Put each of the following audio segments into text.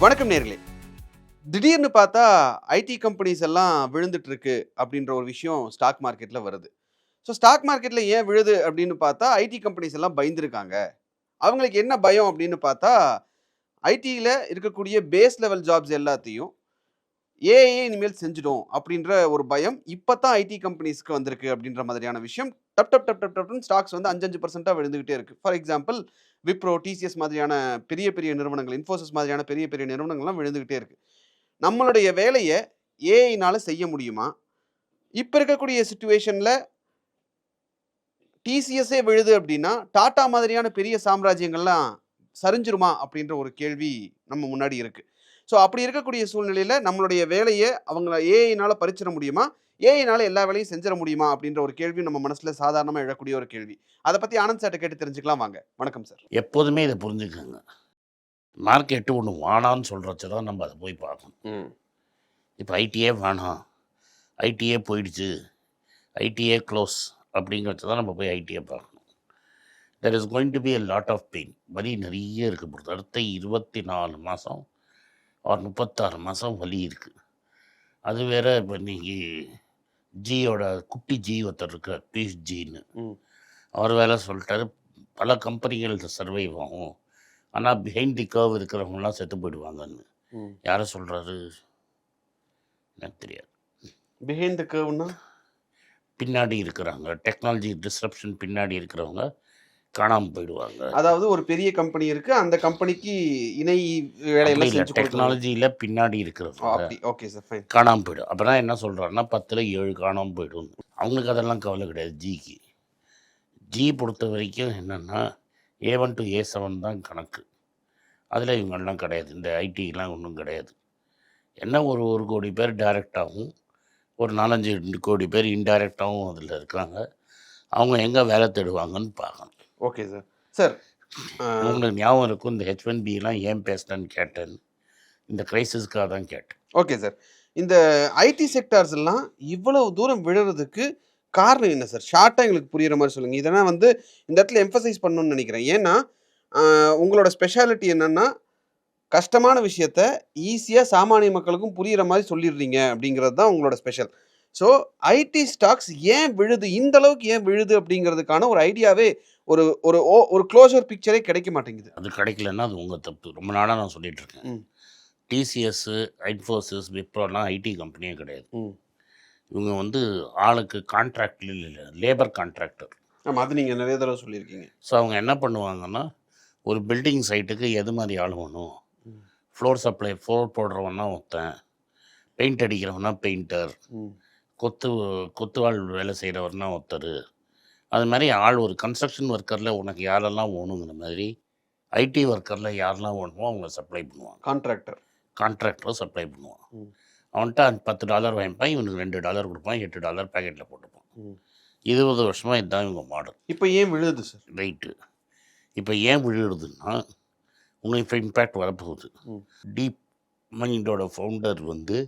வணக்கம் நேர்களே. திடீர்னு பார்த்தா ஐடி கம்பெனிஸ் எல்லாம் விழுந்துட்டு இருக்கு அப்படின்ற ஒரு விஷயம் ஸ்டாக் மார்க்கெட்ல வருது. ஸோ ஸ்டாக் மார்க்கெட்ல ஏன் விழுது அப்படின்னு பார்த்தா, ஐடி கம்பெனிஸ் எல்லாம் பயந்துருக்காங்க. அவங்களுக்கு என்ன பயம் அப்படின்னு பார்த்தா, ஐடியில இருக்கக்கூடிய பேஸ் லெவல் ஜாப்ஸ் எல்லாத்தையும் ஏஐ இனிமேல் செஞ்சுடும் அப்படின்ற ஒரு பயம் இப்ப தான் ஐடி கம்பெனிஸ்க்கு வந்திருக்கு அப்படின்ற மாதிரியான விஷயம். டப் டப் டப் டப் டப்னு ஸ்டாக்ஸ் வந்து 5 5% விழுந்துகிட்டே இருக்கு. ஃபார் எக்ஸாம்பிள் விப்ரோ, டிசிஎஸ் மாதிரியான பெரிய பெரிய நிறுவனங்கள், இன்ஃபோசிஸ் மாதிரியான பெரிய பெரிய நிறுவனங்கள்லாம் விழுந்துகிட்டே இருக்கு. நம்மளுடைய வேலைய ஏஐனால செய்ய முடியுமா? இப்ப இருக்கக்கூடிய சிச்சுவேஷன்ல டிசிஎஸ்ஸே விழுது அப்டின்னா, டாடா மாதிரியான பெரிய சாம்ராஜ்யங்கள்லாம் சரிஞ்சிருமா? அப்டின்ற ஒரு கேள்வி நம்ம முன்னாடி இருக்கு. ஸோ அப்படி இருக்கக்கூடிய சூழ்நிலையில நம்மளுடைய வேலைய அவங்கள ஏஐனால பறிச்சிட முடியுமா? ஏஐனால எல்லா வேலையும் செஞ்சிட முடியுமா? அப்டின்ற ஒரு கேள்வி நம்ம மனசுல சாதாரணமா எழக்கூடிய ஒரு கேள்வி. அத பத்தி ஆனந்த் சார்ட்ட கேட்டு தெரிஞ்சுக்கலாம் வாங்க. வணக்கம் சார். எப்போதுமே இத புரிஞ்சுக்கங்க. மார்க்கெட்டு ஒண்ணு வானான்னு சொல்றச்ச தான் நம்ம அத போய் பார்க்கணும். ம். இப்ப ஐடியே வேணாம், ஐடியே போயிடுச்சு, ஐடியே க்ளோஸ் அப்படிங்கிறச்ச தான் நம்ம போய் ஐடிய பார்க்கணும். There is going to be a lot of pain. வலி நெறைய இருக்கு பொறுத்து. அடுத்த 24 மாசம் ஆர் 36 மாசம் வலி இருக்கு. அது வேற இப்ப இன்னைக்கு ஜியோட குட்டி ஜி ஒருத்தர் இருக்கார், பீஸ் ஜின்னு. ம். அவர் வேற சொல்ட்டாரு, பல கம்பெனிகள் சர்வைவ் ஆகும். ஆனா பிஹைண்ட் தி கர்வ் இருக்கிறவங்கலாம் செத்து போயிடுவாங்கன்னு. ம். யார சொல்றாரு? எனக்கு தெரியாது. பிஹைண்ட் த கர்வ்னா? பின்னாடி இருக்கிறாங்க. டெக்னாலஜி டிஸ்ரப்ஷன் பின்னாடி இருக்கிறவங்க காணாம போயிடுவாங்க. அதாவது ஒரு பெரிய கம்பெனி இருக்கு. அந்த கம்பெனிக்கு இணை அப்படி வேலையெல்லாம் இல்ல. செஞ்சு கொடுக்குறவங்க. டெக்னாலஜியில பின்னாடி ஓ! இருக்கிறவங்க அப்படி. Okay sir. ஃபைன். காணாம போயிடும். அப்பதான் என்ன சொல்றாருன்னா 10ல 7 காணாம போயிடும். அவங்களுக்கு அதெல்லாம் கவலை கிடையாது ஜிக்கு. ஜி பொறுத்த வரைக்கும் என்னன்னா, A1 to A7 தான் கணக்கு. அதில் இவங்கெல்லாம் கிடையாது. இந்த ஐடிலாம் ஒன்றும் கிடையாது. என்ன ஒரு 1 கோடி பேர் டைரக்டாகவும், ஒரு 4, 5 கோடி பேர் இன்டைரக்டாகவும் அதில் இருக்காங்க. அவங்க எங்கே வேலை தேடுவாங்கன்னு பார்க்கணும். Okay sir. சார் உங்களுக்கு ஞாபகம் இருக்கும், இந்த H1Bலாம் ஏன் பேசினேன்னு கேட்டேன். இந்த கிரைசிஸ்க்காக தான் கேட்டேன். Okay sir. இந்த ஐடி செக்டார்ஸ் எல்லாம் இவ்வளவு தூரம் விழறதுக்கு காரணம் என்ன சார்? ஷார்ட்டா எங்களுக்கு புரியிற மாரி சொல்லுங்க. இத நான் வந்து இந்த இடத்துல எம்பசைஸ் பண்ணணும்னு நெனைக்கிறேன். ஏன்னா, உங்களோட ஸ்பெஷாலிட்டி என்னன்னா, கஷ்டமான விஷயத்த ஈஸியா சாமானிய மக்களுக்கும் புரியிற மாரி சொல்லிடுறீங்க அப்படிங்கிறது தான் உங்களோட ஸ்பெஷல். ஸோ ஐடி ஸ்டாக்ஸ் ஏன் விழுது? இந்த அளவுக்கு ஏன் விழுது? அப்படிங்கிறதுக்கான ஒரு ஐடியாவே ஒரு ஒரு ஒரு க்ளோஷர் பிக்சரே கிடைக்க மாட்டேங்குது. அது கிடைக்கலன்னா அது உங்கள் தப்பு. ரொம்ப நாளாக நான் சொல்லிட்டு இருக்கேன். ம். டிசிஎஸ், இன்ஃபோசிஸ், விப்ரோலாம் ஐடி கம்பெனியே கிடையாது. ம். இவங்க வந்து ஆளுக்கு கான்ட்ராக்ட் இல்லை, லேபர் கான்ட்ராக்டர். ஆமா. அது நீங்க நெறைய தடவ சொல்லியிருக்கீங்க. ஸோ அவங்க என்ன பண்ணுவாங்கன்னா, ஒரு பில்டிங் சைட்டுக்கு எது மாதிரி ஆள் வேணும், ம். ஃப்ளோர் போடுறவன்னா ஒருத்தன், பெயிண்ட் அடிக்கிறவனா பெயிண்டர், ம். கொத்துவாள் வேலை செய்கிறவர்னா ஒருத்தர். அது மாதிரி ஆள் ஒரு கன்ஸ்ட்ரக்ஷன் ஒர்க்கரில் உனக்கு யாரெல்லாம் வேணுங்கிற மாதிரி ஐடி ஒர்க்கரில் யாரெல்லாம் வேணுமோ அவங்கள சப்ளை பண்ணுவாங்க. கான்ட்ராக்டர். கான்ட்ராக்டரை சப்ளை பண்ணுவான். ம். அவன்கிட்ட $10 வாங்கிப்பான், இவனுக்கு $2 கொடுப்பான், $8 பேக்கெட்டில் போட்டுப்பான். ம். 20 வருஷமாக இதுதான் இவங்க மாடல். இப்ப ஏன் விழுது சார்? ரைட்டு. இப்போ ஏன் விழுடுதுன்னா, உங்களுக்கு இப்போ இம்பேக்ட் வரப்போகுது. ம். டீப் மைண்டோட ஃபவுண்டர் வந்து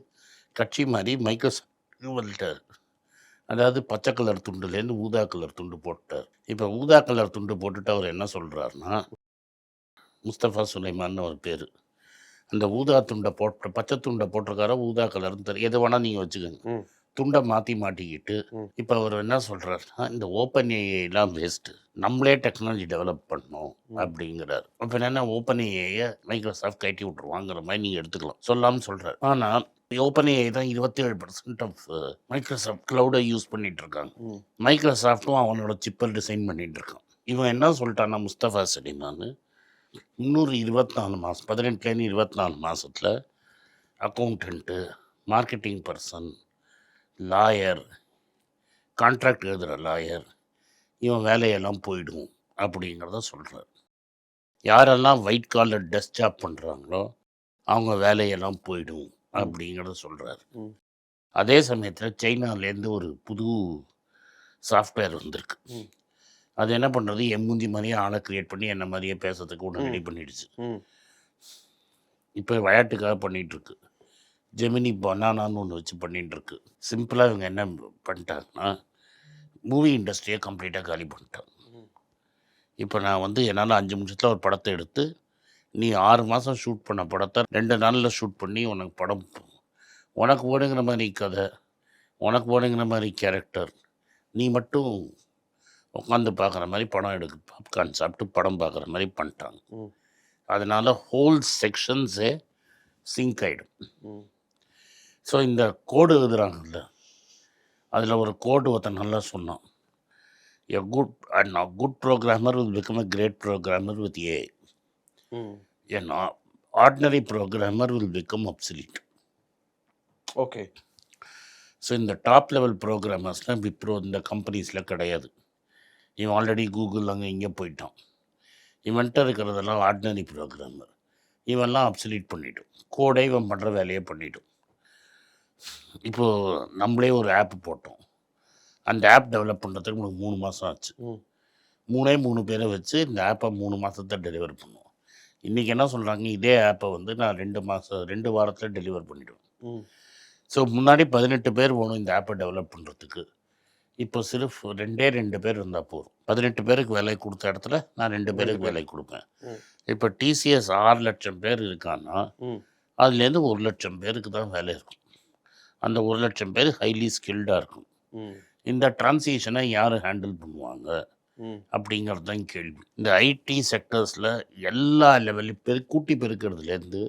கட்சி மாதிரி மைக்ரோசாஃப்ட் வந்துட்டார். அதாவது பச்சை கலர் துண்டுலேருந்து ஊதா கலர் துண்டு போட்டார். இப்போ ஊதா கலர் துண்டு போட்டுட்டு அவர் என்ன சொல்கிறாருன்னா, முஸ்தபா சுலைமான்னு ஒரு பேர். அந்த ஊதா துண்டை பச்சை துண்டை போட்டிருக்காரோ ஊதா கலர்னு தெரியும், எது வேணால் நீங்கள் வச்சுக்கோங்க. ம். துண்டை மாட்டிக்கிட்டு ம். இப்போ அவர் என்ன சொல்கிறாருன்னா, இந்த ஓப்பன் ஏஐலாம் வேஸ்ட்டு, நம்மளே டெக்னாலஜி டெவலப் பண்ணணும் அப்படிங்கிறார். அப்போ என்னென்னா ஓப்பன் ஏஐயை மைக்ரோசாஃப்ட் கட்டி விட்ருவாங்கிற மாதிரி நீங்கள் எடுத்துக்கலாம், சொல்லாமல் சொல்கிறார். ஆனால் ஓப்பன் ஏஐ தான் 27% ஆஃப் மைக்ரோசாஃப்ட் க்ளவுடை யூஸ் பண்ணிகிட்டு இருக்காங்க. மைக்ரோசாஃப்ட்டும் அவனோட சிப்பை டிசைன் பண்ணிகிட்டு இருக்கான். இவன் என்ன சொல்லிட்டான்னா முஸ்தபா சலிமான்னு, இன்னொரு 24 மாதம், 18லேருந்து 24 மாதத்தில் accountant, marketing person, lawyer, contract எழுதுகிற லாயர், இவன் வேலையெல்லாம் போயிடும் அப்படிங்கிறத சொல்கிறார். யாரெல்லாம் ஒயிட் காலர் டெஸ்க் ஜாப் பண்ணுறாங்களோ அவங்க வேலையெல்லாம் போயிடும் அப்படிங்கிறத சொல்கிறார். ம். அதே சமயத்தில் சைனாலேருந்து ஒரு புது சாஃப்ட்வேர் வந்திருக்கு. ம். அது என்ன பண்ணுறது, என் மூஞ்சி மாதிரியே ஆளை க்ரியேட் பண்ணி என்ன மாதிரியே பேசுறதுக்கு ஒன்று ரெடி பண்ணிடுச்சு. ம். இப்போ விளையாட்டுக்காக பண்ணிகிட்ருக்கு. ஜெமினி பனானான்னு ஒன்று வச்சு பண்ணிகிட்ருக்கு. சிம்பிளாக இவங்க என்ன பண்ணிட்டாங்கன்னா, மூவி இண்டஸ்ட்ரியை கம்ப்ளீட்டாக காலி பண்ணிட்டாங்க. இப்போ நான் வந்து என்னால் 5 நிமிஷத்தில் ஒரு படத்தை எடுத்து நீ 6 மாதம் ஷூட் பண்ண படத்தை 2 நாளில் ஷூட் பண்ணி உனக்கு படம் உனக்கு ஓடுங்கிற மாதிரி கதை, உனக்கு ஓடுங்கிற மாதிரி கேரக்டர், நீ மட்டும் உட்காந்து பார்க்குற மாதிரி படம் எடுக்க பாப்கார்ன் சாப்பிட்டு படம் பார்க்குற மாதிரி பண்ணிட்டாங்க. ம். அதனால் ஹோல் செக்ஷன்ஸே சிங்க் ஆகிடும். ஸோ இந்த கோடு எழுதுறாங்கல்ல, அதில் ஒரு கோடு ஒருத்தன் நல்லா சொன்னான். A good programmer will become a great programmer with AI. An ordinary programmer will become obsolete. Okay. So இந்த டாப் லெவல் ப்ரோக்ராமர்ஸ்லாம் விப்ரோ இந்த கம்பெனிஸில் கிடையாது. இவன் ஆல்ரெடி கூகுள் அங்கே இங்கே போயிட்டான். இவன்கிட்ட இருக்கிறதெல்லாம் ஆர்டினரி ப்ரோக்ராமர். இவன்லாம் அப்சல்யூட் பண்ணிவிடும். கோடை இவன் பண்ணுற வேலையை பண்ணிவிடும். இப்போது நம்மளே ஒரு ஆப் போட்டோம். அந்த ஆப் டெவலப் பண்ணுறதுக்கு நமக்கு 3 மாதம் ஆச்சு. 3 பேரை வச்சு இந்த ஆப்பை 3 மாதத்தை டெலிவர் பண்ணுவோம். இன்றைக்கி என்ன சொல்கிறாங்க, இதே ஆப்பை வந்து நான் 2 வாரத்தில் டெலிவர் பண்ணிவிடுவேன். ஸோ முன்னாடி 18 பேர் வேணும் இந்த ஆப்பை டெவலப் பண்ணுறதுக்கு. இப்போ சிர்ஃப் 2 பேர் இருந்தால் போதும். 18 பேருக்கு வேலை கொடுத்த இடத்துல நான் 2 பேருக்கு வேலை கொடுப்பேன். இப்போ டிசிஎஸ் 6 லட்சம் பேர் இருக்கான்னா அதுலேருந்து 1 லட்சம் பேருக்கு தான் வேலை இருக்கும். அந்த 1 லட்சம் பேர் ஹைலி ஸ்கில்டாக இருக்கும். இந்த டிரான்சிஷனை யார் ஹேண்டில் பண்ணுவாங்க அப்படிங்கிறது தான் கேள்வி. இந்த ஐடி செக்டர்ஸில் எல்லா லெவலையும் கூட்டி பெருக்கிறதுலேருந்து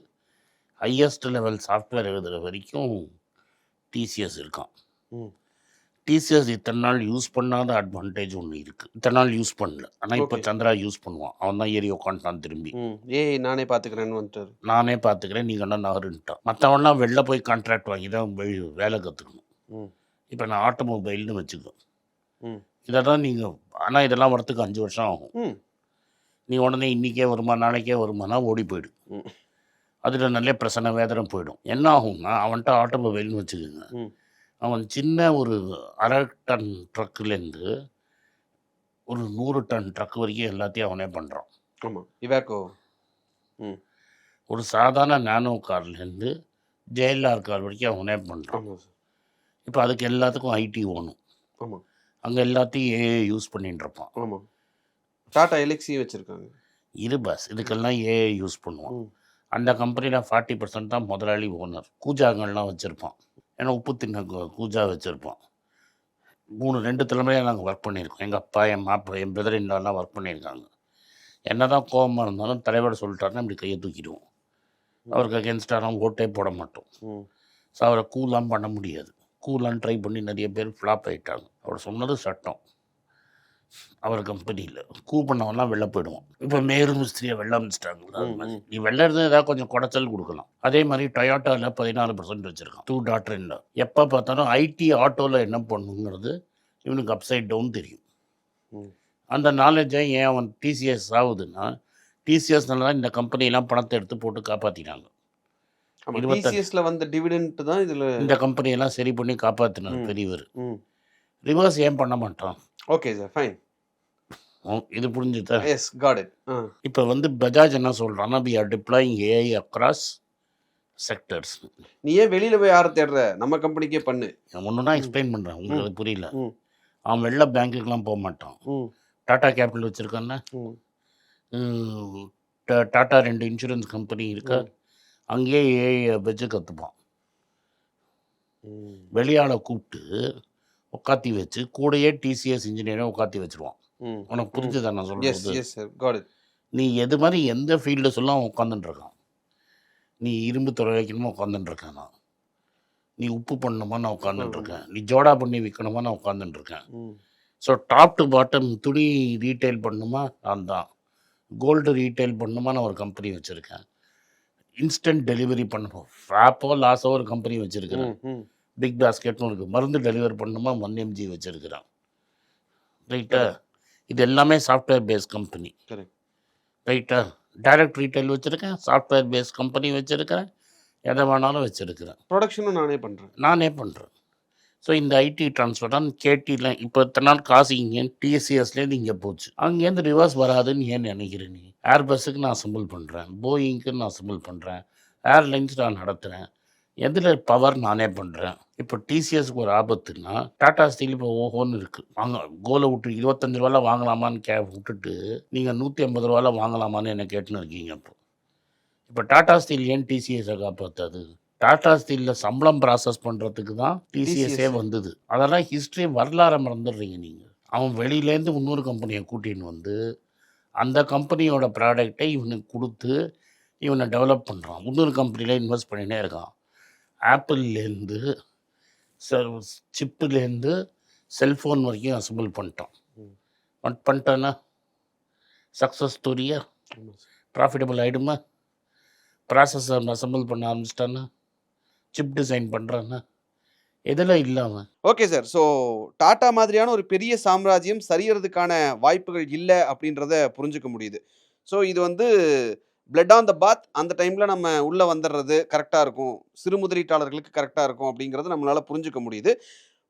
ஹையஸ்ட் லெவல் சாஃப்ட்வேர் எழுதுகிற வரைக்கும் டிசிஎஸ் இருக்கான். டிசிஎஸ் இத்தனை நாள் யூஸ் பண்ணாத அட்வான்டேஜ் ஒன்று இருக்குது. இத்தனை நாள் யூஸ் பண்ணல, ஆனால் இப்போ சந்திரா யூஸ் பண்ணுவான். அவன் தான் ஏறி உட்காந்துட்டான் திரும்பி. நானே பார்த்துக்கிறேன்னு நானே பார்த்துக்கிறேன் நீங்கள் என்ன நகருன்ட்டான். மற்றவன்லாம் வெளில போய் கான்ட்ராக்ட் வாங்கி தான் வேலை கற்றுக்கணும். இப்போ நான் ஆட்டோமொபைல்னு வச்சுக்கோ, இதை தான் நீங்கள், ஆனால் இதெல்லாம் வரத்துக்கு 5 வருஷம் ஆகும். நீ உடனே இன்றைக்கே வருமா நாளைக்கே வருமானா ஓடி போயிடும். அதில் நல்ல பிரச்சனை வேதனை போயிடும். என்ன ஆகும்னா அவன்கிட்ட ஆட்டோமொபைல்னு வச்சுக்கோங்க, அவன் சின்ன ஒரு 1/2 டன் ட்ரக்குலேருந்து ஒரு 100 டன் ட்ரக் வரைக்கும் எல்லாத்தையும் அவனே பண்ணுறான். ஆமாம், இவாக்கோ. ஒரு சாதாரண நானோ கார்லேருந்து ஜேஎல்ஆர் கார் வரைக்கும் அவனே பண்ணுறான். இப்போ அதுக்கு எல்லாத்துக்கும் ஐடி ஓணும். ஆமாம், அங்கே எல்லாத்தையும் ஏஐ யூஸ் பண்ணிட்டு இருப்பான். ஆமாம், டாடா எலக்ஸி வச்சுருக்காங்க. இது பஸ் இதுக்கெல்லாம் ஏஐ யூஸ் பண்ணுவான். அந்த கம்பெனியில் 40% தான் முதலாளி ஓனர். கூஜாங்கள்லாம் வச்சுருப்பான். ஏன்னா உப்பு தின்ன கூஜா வச்சுருப்பான். 2 தலைமுறையாக நாங்கள் ஒர்க் பண்ணியிருக்கோம். எங்கள் அப்பா, என் மாப்பா, என் பிரதர் இன்லாம் ஒர்க் பண்ணியிருக்காங்க. என்ன தான் கோபமாக இருந்தாலும் தலைவர் சொல்லிட்டாருன்னா இப்படி கையை தூக்கிடுவோம். அவருக்கு அகேன்ஸ்டாலாம் ஓட்டே போட மாட்டோம். ஸோ அவரை கூலாம் பண்ண முடியாது. கூலான்னு ட்ரை பண்ணி நிறைய பேர் ஃப்ளாப் ஆகிட்டாங்க. அவர் சொன்னது சட்டம். அவர் கம்பெனியில் கூ பண்ணவெல்லாம் வெளில போயிடுவோம். இப்போ மேரு மிஸ்திரியை வெளில அமைச்சிட்டாங்க. அது மாதிரி நீ வெளில இருந்து ஏதாவது கொஞ்சம் குடைச்சல் கொடுக்கலாம். அதே மாதிரி டொயோட்டாவில் 14% வச்சுருக்கான். 2 டாக்டரில் எப்போ பார்த்தாலும் ஐடி ஆட்டோவில் என்ன பண்ணுங்கிறது இவனுக்கு அப்சைட் டவுன் தெரியும். அந்த நாலேஜை ஏன் அவன் டிசிஎஸ் ஆகுதுன்னா, டிசிஎஸ்னால தான் இந்த கம்பெனியெல்லாம் பணத்தை எடுத்து போட்டு காப்பாற்றினாங்க. டிசிஎஸ்ல வந்த டிவிடெண்ட் தான் இதில் இந்த கம்பெனியெல்லாம் சரி பண்ணி காப்பாற்றினார் பெரியவர். ரிவர்ஸ் ஏன் பண்ண மாட்டான்? Okay sir, fine. இது புரிஞ்சுதா? Yes, got it. இப்போ வந்து பஜாஜ் என்ன சொல்கிறான்னா, we are deploying AI across sectors. நீ ஏன் வெளியில் போய் யாரை தேடுற, நம்ம கம்பெனிக்கே பண்ணு. ஒன்று தான் எக்ஸ்பிளைன் பண்ணுறேன், உங்களுக்கு புரியல. அவன் வெளில பேங்க்குக்கெலாம் போக மாட்டான். டாடா கேபிட்டல் வச்சுருக்கான்னா, டாடா 2 இன்சூரன்ஸ் கம்பெனி இருக்கா, அங்கேயே ஏஐ வச்சு கற்றுப்பான். வெளியாளை கூப்பிட்டு உட்காத்தி வச்சு கூடயே டிசிஎஸ் இன்ஜினியரை உட்காத்தி வச்சுருவான். உனக்கு புரிஞ்சுதா நான் சொல்கிறது? நீ எது மாதிரி எந்த ஃபீல்டு சொல்ல அவன் உட்காந்துட்டுருக்கான். நீ இரும்பு துறை வைக்கணுமா உட்காந்துட்டுருக்கேன் நான், நீ உப்பு பண்ணணுமா நான் உட்காந்துட்டுருக்கேன், நீ ஜோடா பண்ணி விற்கணுமா நான் உட்காந்துட்டுருக்கேன். ஸோ டாப் டு பாட்டம் துணி ரீட்டைல் பண்ணணுமா நான் தான், கோல்டு ரீட்டைல் பண்ணணுமா நான் ஒரு கம்பெனி வச்சுருக்கேன், இன்ஸ்டன்ட் டெலிவரி பண்ணணும் ஃப்ராப்போ லாஸோ ஒரு கம்பெனி வச்சுருக்கிறேன், பிக் பாஸ்கெட்னு இருக்குது, மருந்து டெலிவரி பண்ணணுமா 1mg வச்சுருக்கிறான். ரைட்டா? இது எல்லாமே சாஃப்ட்வேர் பேஸ் கம்பெனி. ரைட்டா? டைரக்ட் ரீட்டைல் வச்சுருக்கேன், சாஃப்ட்வேர் பேஸ் கம்பெனி வச்சுருக்கிறேன், எதை வேணாலும் வச்சுருக்கிறேன். ப்ரொடக்ஷனும் நானே பண்ணுறேன். ஸோ இந்த ஐடி ட்ரான்ஸ்ஃபர் தான் கேடியில் இப்போ இத்தனை நாள் காசு இங்கே டிஎஸ்சிஎஸ்லேருந்து இங்கே போச்சு. அங்கேருந்து ரிவர்ஸ் வராதுன்னு ஏன் நினைக்கிறேன் நீ? ஏர்பஸ்ஸுக்கு நான் அசம்பிள் பண்ணுறேன், போயிங்க்கு நான் அசம்பிள் பண்ணுறேன், ஏர்லைன்ஸ் நான் நடத்துகிறேன், எதில் பவர் நானே பண்ணுறேன். இப்போ டிசிஎஸ்க்கு ஒரு ஆபத்துன்னா டாடா ஸ்டீல் இப்போ ஓஹோன்னு இருக்குது. வாங்க கோலை விட்டு 25 ரூபாயில் வாங்கலாமான்னு விட்டுட்டு நீங்கள் 150 ரூபாயில் வாங்கலாமான்னு என்ன கேட்டுன்னு இருக்கீங்க. இப்போ இப்போ டாடா ஸ்டீல் ஏன் டிசிஎஸை காப்பாற்றாது? டாடா ஸ்டீலில் சம்பளம் ப்ராசஸ் பண்ணுறதுக்கு தான் டிசிஎஸே வந்தது. அதெல்லாம் ஹிஸ்ட்ரி வரலாறை மறந்துடுறீங்க நீங்கள். அவன் வெளியிலேருந்து இன்னொரு கம்பெனியை கூட்டின்னு வந்து அந்த கம்பெனியோட ப்ராடக்டை இவனுக்கு கொடுத்து இவனை டெவலப் பண்ணுறான். இன்னொரு கம்பெனியில் இன்வெஸ்ட் பண்ணினே இருக்கான். ஆப்பிள்லேருந்து சிப்புலேருந்து செல்ஃபோன் வரைக்கும் அசம்பிள் பண்ணிட்டான்னா சக்ஸஸ் ஸ்டோரியா? ப்ராஃபிட்டபிள் ஆகிடுமா? ப்ராசஸர் அசம்பிள் பண்ண ஆரம்பிச்சிட்டான்னா, சிப் டிசைன் பண்ணுறான்னா, எதெல்லாம் இல்லாமல். Okay sir. ஸோ டாடா மாதிரியான ஒரு பெரிய சாம்ராஜ்யம் சரியறதுக்கான வாய்ப்புகள் இல்லை அப்படின்றத புரிஞ்சுக்க முடியுது. ஸோ இது வந்து பிளட் ஆன் த பாத் அந்த டைமில் நம்ம உள்ளே வந்துடுறது கரெக்டாக இருக்கும், சிறு முதலீட்டாளர்களுக்கு கரெக்டாக இருக்கும் அப்படிங்கிறது நம்மளால் புரிஞ்சுக்க முடியுது.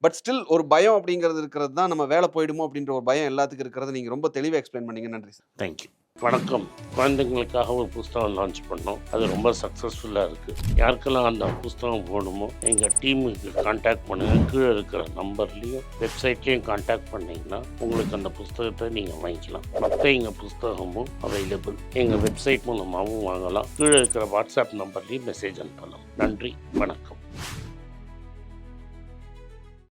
பட் ஸ்டில் ஒரு பயம் அப்படிங்கிறது இருக்கிறது தான், நம்ம வேலை போயிடுமோ அப்படின்ற ஒரு பயம் எல்லாத்துக்கும் இருக்கிறது நீங்கள் ரொம்ப தெளிவாக எக்ஸ்பிளைன் பண்ணீங்க. நன்றி சார். தேங்க்யூ. வணக்கம். குழந்தைங்களுக்காக ஒரு புஸ்தகம் லான்ச் பண்ணோம். அது ரொம்ப சக்ஸஸ்ஃபுல்லாக இருக்குது. யாருக்கெல்லாம் அந்த புஸ்தகம் போகணுமோ எங்கள் டீமுக்கு கான்டாக்ட் பண்ணுங்கள். கீழே இருக்கிற நம்பர்லேயும் வெப்சைட்லேயும் கான்டாக்ட் பண்ணிங்கன்னா உங்களுக்கு அந்த புஸ்தகத்தை நீங்கள் வாங்கிக்கலாம். மற்ற எங்கள் புஸ்தகமும் அவைலபிள். எங்கள் வெப்சைட் மூலமாகவும் வாங்கலாம். கீழே இருக்கிற வாட்ஸ்அப் நம்பர்லேயும் மெசேஜ் அனுப்பலாம். நன்றி, வணக்கம்.